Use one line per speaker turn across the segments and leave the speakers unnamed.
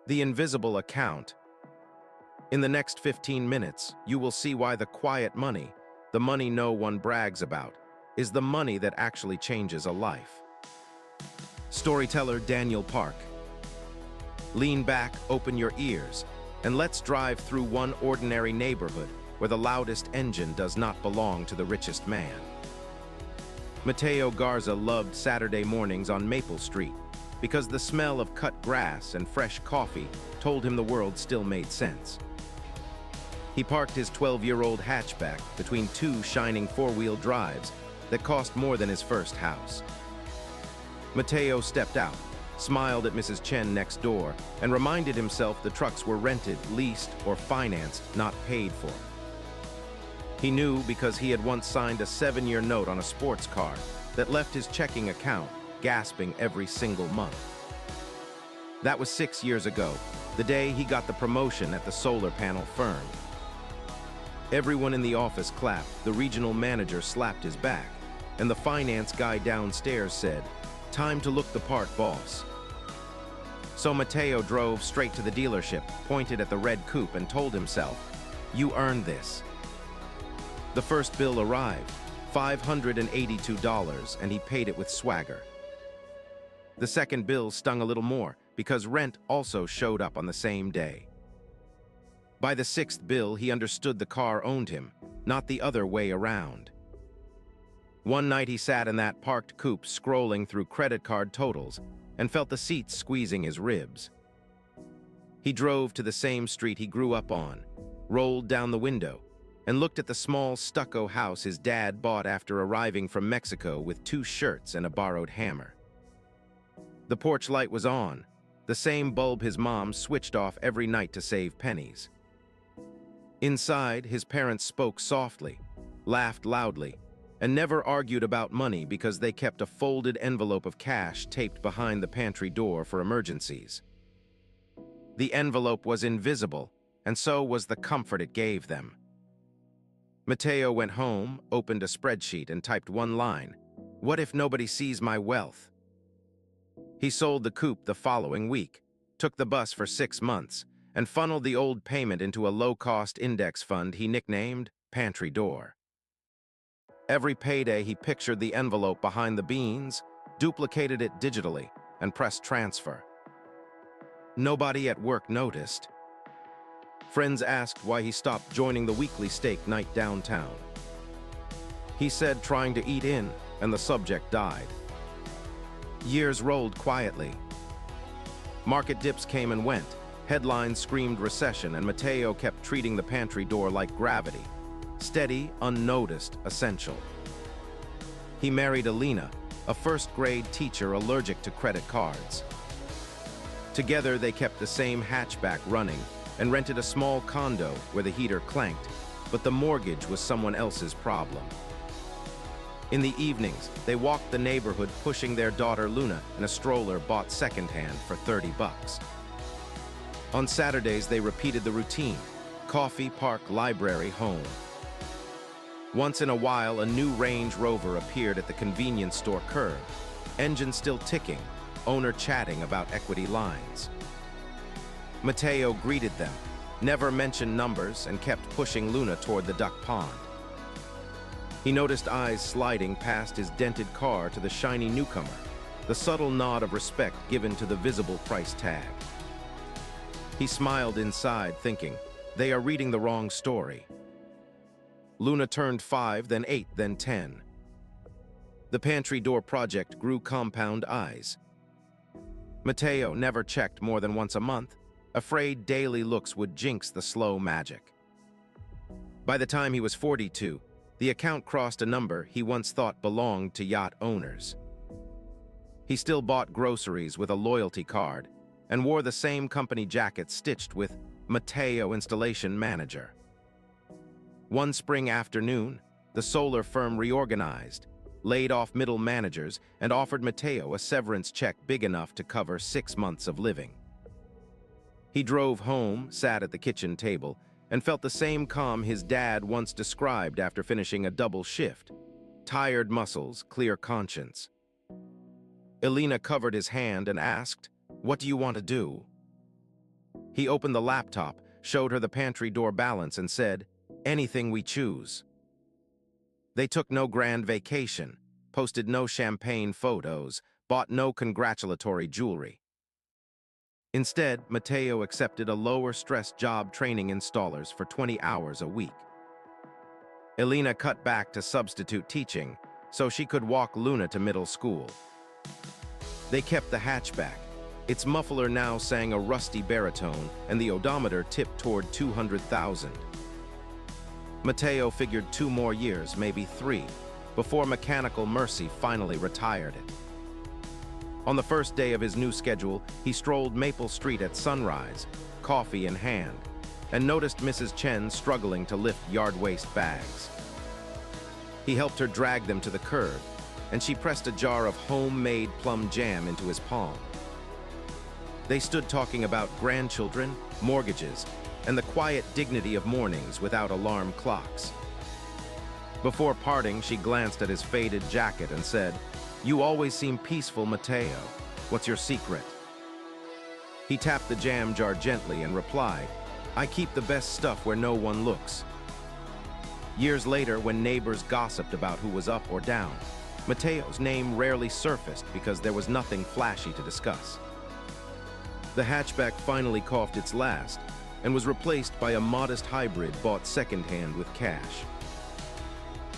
The invisible account. In the next 15 minutes, you will see why the quiet money, the money no one brags about, is the money that actually changes a life. Storyteller Daniel Park. Lean back, open your ears, and let's drive through one ordinary neighborhood where the loudest engine does not belong to the richest man. Mateo Garza loved Saturday mornings on Maple Street because the smell of cut grass and fresh coffee told him the world still made sense. He parked his 12-year-old hatchback between two shining four-wheel drives that cost more than his first house. Mateo stepped out, smiled at Mrs. Chen next door, and reminded himself the trucks were rented, leased, or financed, not paid for. He knew because he had once signed a 7-year note on a sports car that left his checking account gasping every single month. That was 6 years ago, the day he got the promotion at the solar panel firm. Everyone in the office clapped, the regional manager slapped his back, and the finance guy downstairs said, "Time to look the part, boss." So Mateo drove straight to the dealership, pointed at the red coupe, and told himself, "You earned this." The first bill arrived, $582, and he paid it with swagger. The second bill stung a little more because rent also showed up on the same day. By the sixth bill, he understood the car owned him, not the other way around. One night he sat in that parked coupe scrolling through credit card totals and felt the seats squeezing his ribs. He drove to the same street he grew up on, rolled down the window, and looked at the small stucco house his dad bought after arriving from Mexico with 2 shirts and a borrowed hammer. The porch light was on, the same bulb his mom switched off every night to save pennies. Inside, his parents spoke softly, laughed loudly, and never argued about money because they kept a folded envelope of cash taped behind the pantry door for emergencies. The envelope was invisible, and so was the comfort it gave them. Mateo went home, opened a spreadsheet, and typed one line, "What if nobody sees my wealth?" He sold the coupe the following week, took the bus for 6 months, and funneled the old payment into a low-cost index fund he nicknamed Pantry Door. Every payday he pictured the envelope behind the beans, duplicated it digitally, and pressed transfer. Nobody at work noticed. Friends asked why he stopped joining the weekly steak night downtown. He said trying to eat in, and the subject died. Years rolled quietly. Market dips came and went, headlines screamed recession, and Mateo kept treating the pantry door like gravity. Steady, unnoticed, essential. He married Alina, a first-grade teacher allergic to credit cards. Together, they kept the same hatchback running and rented a small condo where the heater clanked, but the mortgage was someone else's problem. In the evenings, they walked the neighborhood pushing their daughter Luna in a stroller bought secondhand for $30. On Saturdays, they repeated the routine: coffee, park, library, home. Once in a while, a new Range Rover appeared at the convenience store curb, engine still ticking, owner chatting about equity lines. Mateo greeted them, never mentioned numbers, and kept pushing Luna toward the duck pond. He noticed eyes sliding past his dented car to the shiny newcomer, the subtle nod of respect given to the visible price tag. He smiled inside, thinking, they are reading the wrong story. Luna turned 5, then 8, then 10. The Pantry Door project grew compound eyes. Mateo never checked more than once a month, afraid daily looks would jinx the slow magic. By the time he was 42, the account crossed a number he once thought belonged to yacht owners. He still bought groceries with a loyalty card and wore the same company jacket stitched with Mateo Installation Manager. One spring afternoon, the solar firm reorganized, laid off middle managers, and offered Mateo a severance check big enough to cover 6 months of living. He drove home, sat at the kitchen table, and felt the same calm his dad once described after finishing a double shift. Tired muscles, clear conscience. Elena covered his hand and asked, "What do you want to do?" He opened the laptop, showed her the pantry door balance, and said, "Anything we choose." They took no grand vacation, posted no champagne photos, bought no congratulatory jewelry. Instead, Mateo accepted a lower-stress job training installers for 20 hours a week. Elena cut back to substitute teaching so she could walk Luna to middle school. They kept the hatchback. Its muffler now sang a rusty baritone, and the odometer tipped toward 200,000. Mateo figured 2 more years, maybe 3, before mechanical mercy finally retired it. On the first day of his new schedule, he strolled Maple Street at sunrise, coffee in hand, and noticed Mrs. Chen struggling to lift yard-waste bags. He helped her drag them to the curb, and she pressed a jar of homemade plum jam into his palm. They stood talking about grandchildren, mortgages, and the quiet dignity of mornings without alarm clocks. Before parting, she glanced at his faded jacket and said, "You always seem peaceful, Mateo. What's your secret?" He tapped the jam jar gently and replied, "I keep the best stuff where no one looks." Years later, when neighbors gossiped about who was up or down, Mateo's name rarely surfaced because there was nothing flashy to discuss. The hatchback finally coughed its last and was replaced by a modest hybrid bought secondhand with cash.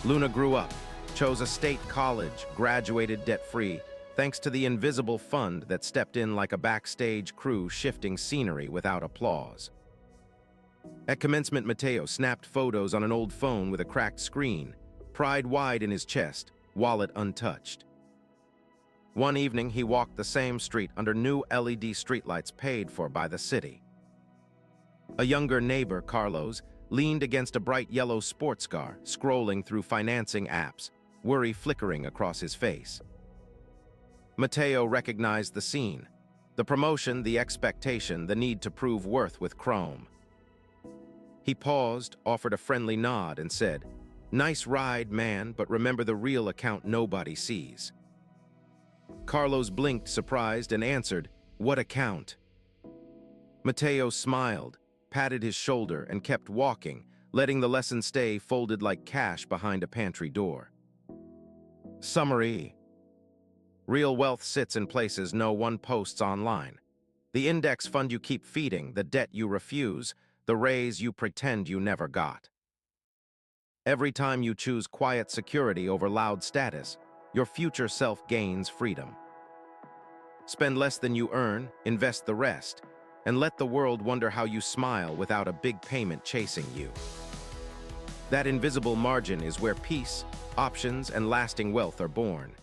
Luna grew up, chose a state college, graduated debt-free, thanks to the invisible fund that stepped in like a backstage crew shifting scenery without applause. At commencement, Mateo snapped photos on an old phone with a cracked screen, pride wide in his chest, wallet untouched. One evening, he walked the same street under new LED streetlights paid for by the city. A younger neighbor, Carlos, leaned against a bright yellow sports car, scrolling through financing apps, worry flickering across his face. Mateo recognized the scene: the promotion, the expectation, the need to prove worth with Chrome. He paused, offered a friendly nod, and said, "Nice ride, man, but remember the real account nobody sees." Carlos blinked, surprised, and answered, "What account?" Mateo smiled, patted his shoulder, and kept walking, letting the lesson stay folded like cash behind a pantry door. Summary: real wealth sits in places no one posts online. The index fund you keep feeding, the debt you refuse, the raise you pretend you never got. Every time you choose quiet security over loud status, your future self gains freedom. Spend less than you earn, invest the rest, and let the world wonder how you smile without a big payment chasing you. That invisible margin is where peace, options, and lasting wealth are born.